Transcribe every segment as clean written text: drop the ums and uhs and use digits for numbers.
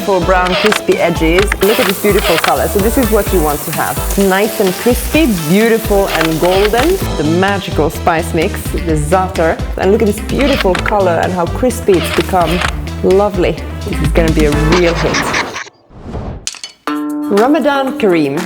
beautiful brown crispy edges. Look at this beautiful color. So this is what you want to have. Nice and crispy, beautiful and golden. The magical spice mix, the zaatar. And look at this beautiful color and how crispy it's become. Lovely. This is going to be a real hit. Ramadan Kareem.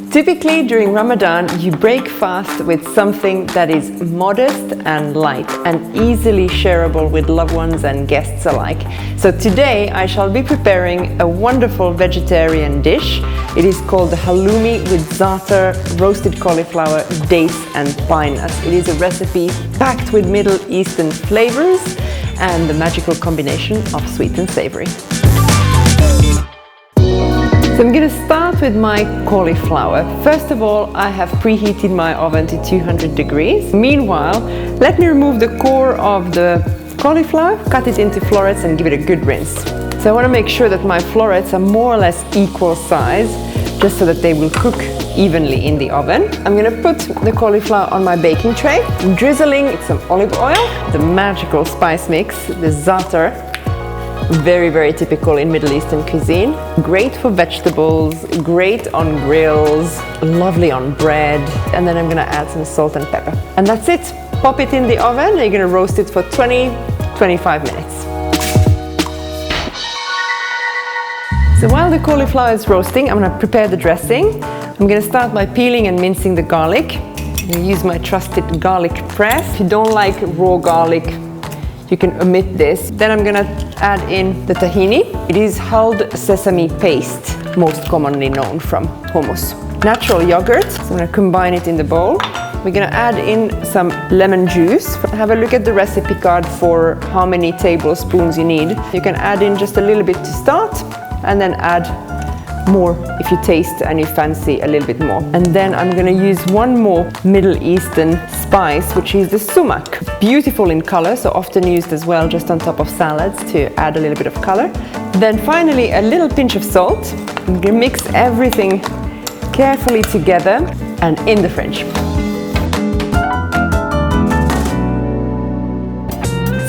Typically during Ramadan you break fast with something that is modest and light and easily shareable with loved ones and guests alike. So today I shall be preparing a wonderful vegetarian dish. It is called the Halloumi with Zaatar Roasted Cauliflower, dates and pine nuts. It is a recipe packed with Middle Eastern flavors and the magical combination of sweet and savory. So I'm going to start with my cauliflower. First of all, I have preheated my oven to 200 degrees. Meanwhile, let me remove the core of the cauliflower, cut it into florets and give it a good rinse. So I want to make sure that my florets are more or less equal size, just so that they will cook evenly in the oven. I'm going to put the cauliflower on my baking tray. I'm drizzling some olive oil, the magical spice mix, the zaatar. Very, very typical in Middle Eastern cuisine. Great for vegetables, great on grills, lovely on bread. And then I'm gonna add some salt and pepper. And that's it. Pop it in the oven and you're gonna roast it for 20-25 minutes. So while the cauliflower is roasting, I'm gonna prepare the dressing. I'm gonna start by peeling and mincing the garlic. I'm gonna use my trusted garlic press. If you don't like raw garlic, you can omit this. Then I'm gonna add in the tahini. It is hulled sesame paste, most commonly known from hummus. Natural yogurt, so I'm gonna combine it in the bowl. We're gonna add in some lemon juice. Have a look at the recipe card for how many tablespoons you need. You can add in just a little bit to start and then add more if you taste and you fancy a little bit more. And then I'm gonna use one more Middle Eastern spice, which is the sumac. Beautiful in color, so often used as well just on top of salads to add a little bit of color. Then finally a little pinch of salt. I'm gonna mix everything carefully together and in the fridge.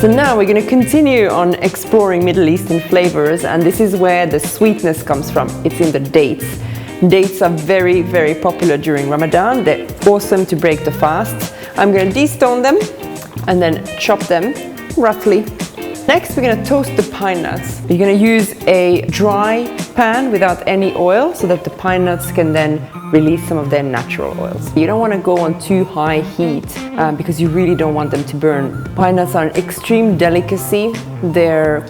So now we're going to continue on exploring Middle Eastern flavors, and this is where the sweetness comes from. It's in the dates. Dates are very, very popular during Ramadan. They're awesome to break the fast. I'm going to de-stone them and then chop them roughly. Next, we're going to toast the pine nuts. You're going to use a dry pan without any oil so that the pine nuts can then release some of their natural oils. You don't want to go on too high heat because you really don't want them to burn. Pine nuts are an extreme delicacy. They're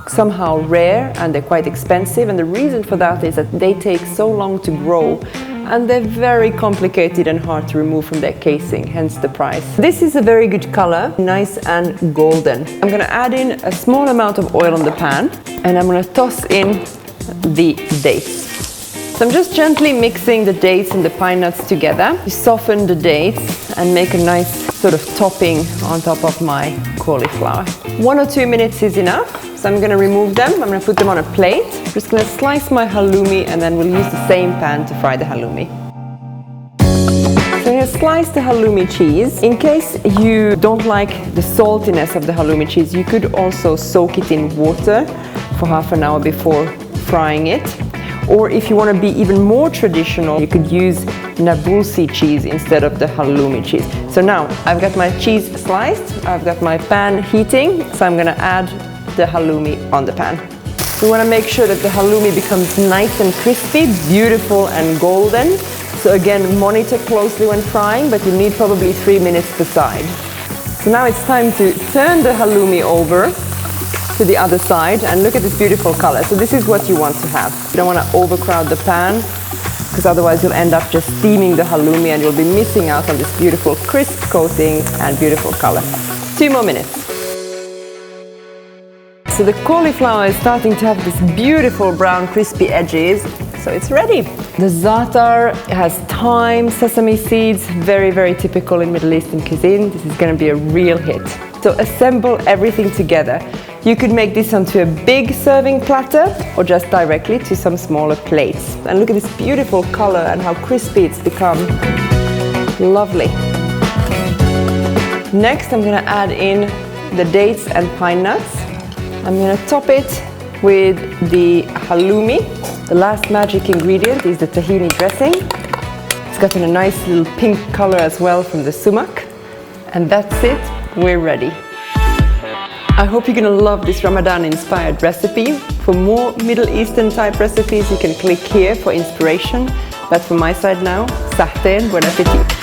somehow rare and they're quite expensive, and the reason for that is that they take so long to grow and they're very complicated and hard to remove from their casing, hence the price. This is a very good color, nice and golden. I'm going to add in a small amount of oil on the pan and I'm going to toss in the dates. So I'm just gently mixing the dates and the pine nuts together to soften the dates and make a nice sort of topping on top of my cauliflower. 1 or 2 minutes is enough. So I'm going to remove them. I'm going to put them on a plate. I'm just going to slice my halloumi and then we'll use the same pan to fry the halloumi. So I'm going to slice the halloumi cheese. In case you don't like the saltiness of the halloumi cheese, you could also soak it in water for half an hour before frying it. Or if you want to be even more traditional, you could use Nabulsi cheese instead of the halloumi cheese. So now I've got my cheese sliced, I've got my pan heating, so I'm going to add the halloumi on the pan. We want to make sure that the halloumi becomes nice and crispy, beautiful and golden. So again, monitor closely when frying, but you need probably 3 minutes per side. So now it's time to turn the halloumi over to the other side and look at this beautiful color. So this is what you want to have. You don't want to overcrowd the pan because otherwise you'll end up just steaming the halloumi and you'll be missing out on this beautiful crisp coating and beautiful color. 2 more minutes. So the cauliflower is starting to have this beautiful brown crispy edges, so it's ready. The zaatar has thyme, sesame seeds, very, very typical in Middle Eastern cuisine. This is going to be a real hit. So assemble everything together. You could make this onto a big serving platter or just directly to some smaller plates. And look at this beautiful color and how crispy it's become. Lovely. Next, I'm going to add in the dates and pine nuts. I'm going to top it with the halloumi. The last magic ingredient is the tahini dressing. It's gotten a nice little pink color as well from the sumac. And that's it, we're ready. I hope you're gonna love this Ramadan inspired recipe. For more Middle Eastern type recipes, you can click here for inspiration. But from my side now, sahteen, bon appetit.